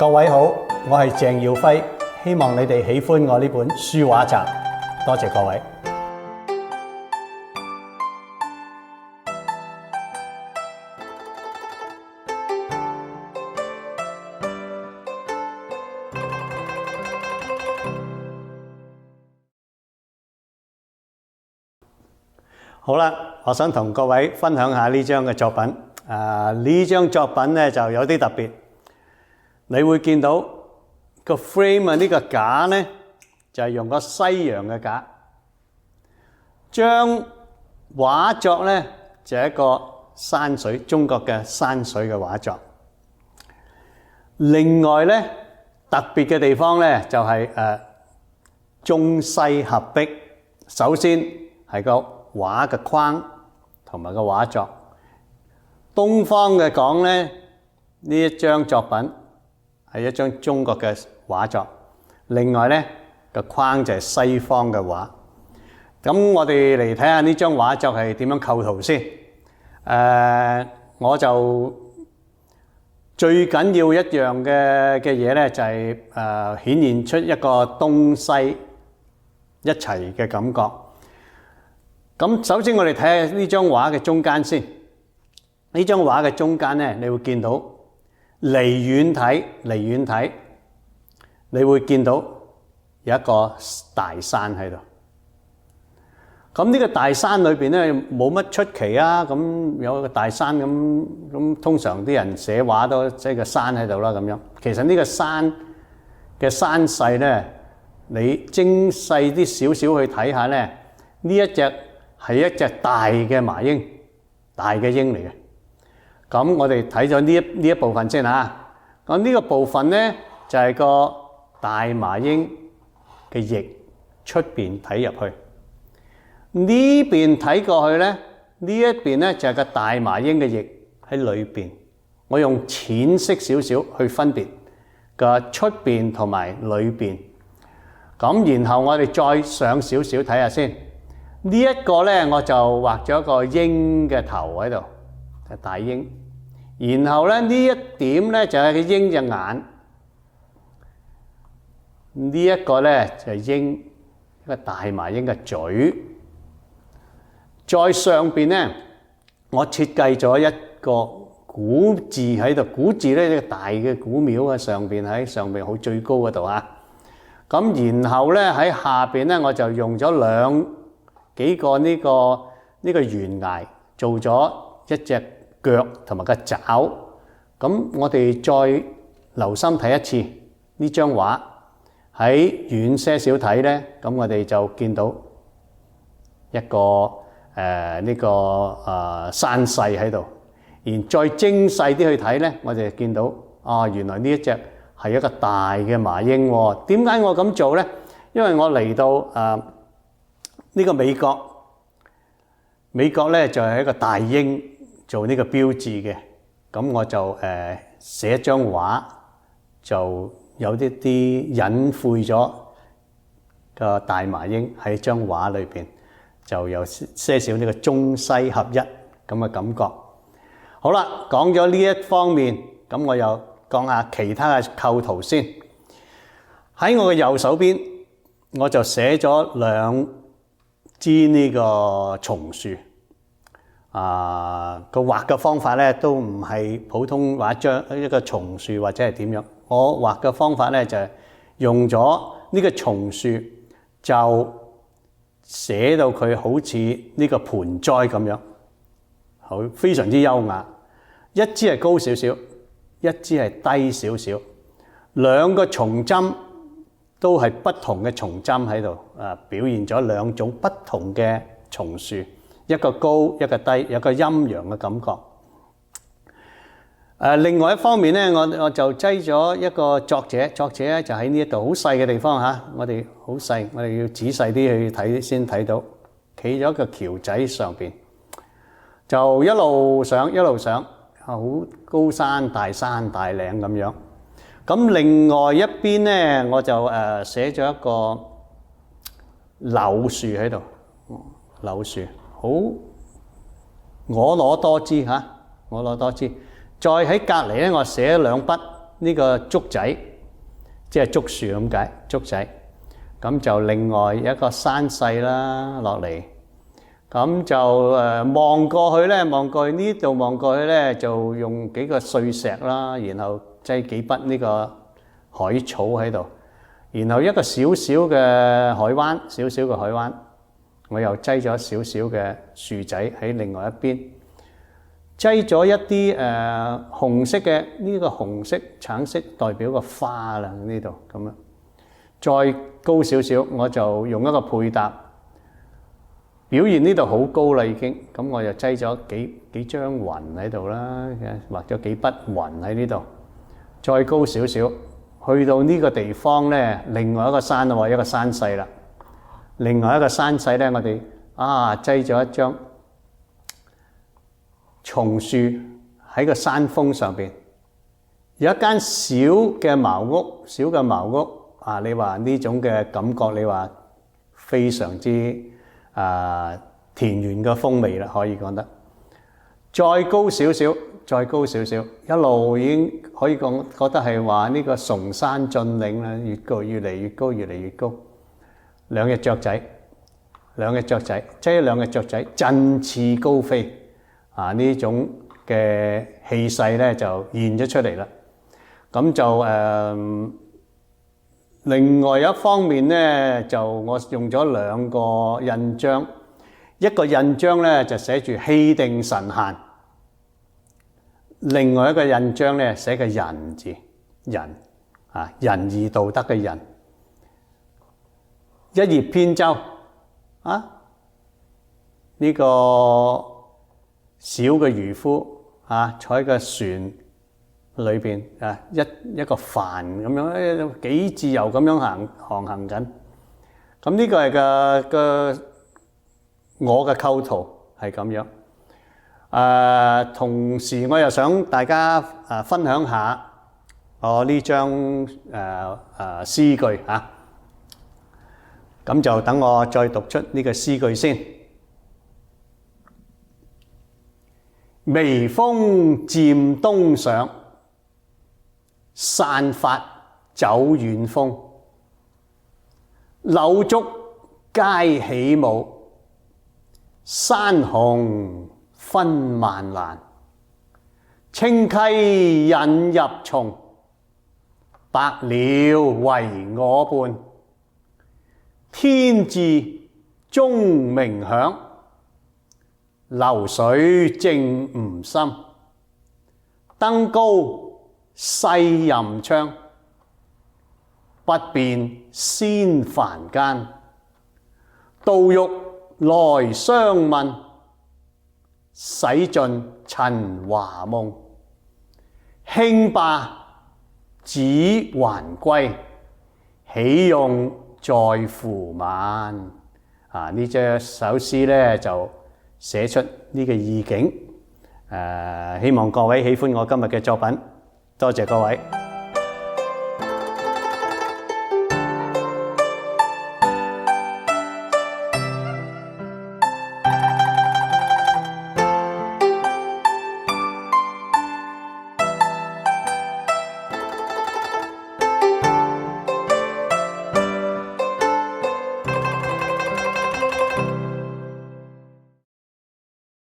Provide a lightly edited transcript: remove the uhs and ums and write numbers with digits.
各位好，我係鄭耀輝，希望你哋喜歡我呢本書畫集。多謝各位。好啦，我想同各位分享下呢張嘅作品。呢張作品咧就有啲特別，你會見到個 frame 啊，呢個架咧就係用個西洋嘅架，張畫作咧就係一個山水，中國嘅山水嘅畫作。另外咧特別嘅地方咧就係中西合璧。首先係個畫嘅框同埋個畫作。東方嘅講咧，呢一張作品係一張中國嘅畫作。另外咧個框就係西方嘅畫。咁我哋嚟睇下呢張畫作係點樣構圖先。我就最緊要一樣嘅嘢咧，就係顯現出一個東西一齊嘅感覺。咁首先我哋睇下呢張畫嘅中間先。呢張畫嘅中間咧，你會見到離遠睇，你會見到有一個大山喺度。咁呢個大山裏邊咧冇乜出奇啊。咁有一個大山咁通常啲人寫畫都即係個山喺度啦咁樣。其實呢個山嘅山勢咧，你精細啲少少去睇下咧，呢一隻係一隻大嘅麻鷹，大嘅鷹嚟嘅。咁我哋睇咗呢一部分先嚇。咁呢個部分咧就係個大麻鷹嘅翼出邊睇入去，呢邊睇過去咧，呢一邊咧就係個大麻鷹嘅翼喺裏邊。我用淺色少少去分別個出邊同埋裏邊。咁然後我哋再上少少睇下先。呢一個咧我就畫咗一個鷹嘅頭喺度，就大鷹。然後咧呢一點咧就係個鷹隻眼，呢一個咧就係鷹一個大麻鷹嘅嘴。再上邊咧，我設計咗一個古字喺度，古字咧一個大嘅古廟喺上邊，喺上邊好最高嗰度啊。咁然後咧喺下邊咧，我就用咗幾個呢個懸崖做咗一隻腳同埋個爪。咁我哋再留心睇一次呢張畫，喺遠些少睇咧，咁我哋就見到一個山勢喺度。然再精細啲去睇咧，我哋就見到原來呢一隻係一個大嘅麻鷹喎。點解我咁做咧？因為我嚟到呢個美國咧就係一個大鷹做呢個標誌嘅。咁我就寫一張畫，就有啲隱晦咗個大麻鷹喺張畫裏邊，就有些少呢個中西合一咁嘅感覺。好啦，講咗呢一方面，咁我又講下其他嘅構圖先。喺我嘅右手邊，我就寫咗兩支呢個松樹。個畫嘅方法咧都唔係普通畫張一個松樹或者係點樣。我畫嘅方法咧就係用咗呢個松樹，就寫到佢好似呢個盆栽咁樣，好非常之優雅。一支係高少少，一支係低少少，兩個松針都係不同嘅松針喺度，表現咗兩種不同嘅松樹。一個高，一個低，有個陰陽嘅感覺。另外一方面咧，我就擠咗一個作者咧就喺呢一度好細嘅地方嚇，我哋好細，我哋要仔細啲去睇先睇到，企咗個橋仔上邊，就一路上，好高山大嶺咁樣。咁另外一邊咧，我就寫咗一個柳樹喺度，柳樹。好婀娜多姿嚇，婀娜多姿。再喺隔離咧，我寫咗兩筆呢個竹仔，即係竹樹咁解，竹仔。咁就另外一個山勢啦落嚟，咁就望過去咧，望過去呢度望過去咧，就用幾個碎石啦，然後擠幾筆呢個海草喺度，然後一個小小嘅海灣，小小嘅海灣，我又擠咗少少嘅樹仔喺另外一邊。擠咗一啲紅色嘅，呢個紅色橙色代表個花啦，呢度咁樣。再高少少，我就用一個配搭，表現呢度好高啦已經。咁我就擠咗幾張雲喺度啦，畫咗幾筆雲喺呢度。再高少少，去到呢個地方咧，另外一個山啦喎，一個山勢啦。另外一個山勢咧，我哋擠咗一張松樹喺個山峰上邊，有一間小嘅茅屋，你話呢種嘅感覺，你話非常之田園嘅風味啦，可以講得。再高少少，一路已經可以講覺得係話呢個崇山峻嶺啦，越嚟越高。兩隻雀仔，擠兩隻雀仔，振翅高飛。呢種嘅氣勢咧就現咗出嚟啦。咁就另外一方面咧，就我用咗兩個印章，一個印章咧就寫住氣定神閒，另外一個印章咧寫個仁字，仁義道德嘅仁。一葉扁舟呢個小嘅漁夫坐喺個船裏邊一個帆咁樣，幾自由咁樣航行緊。咁呢個係我嘅構圖係咁樣。同時我又想大家分享下我呢張詩句咁就等我再讀出呢個詩句先。微風漸東上，散發走遠風。柳竹皆起舞，山紅分萬瀾。清溪引入蟲，白鳥為我伴。天字鐘鳴響，流水靜吾心。登高細吟唱，不辨先凡間。杜玉來相問，洗盡塵華夢。興罷指還歸，喜用在乎晚。呢隻首詩咧就寫出呢個意境。希望各位喜歡我今日嘅作品，多謝各位。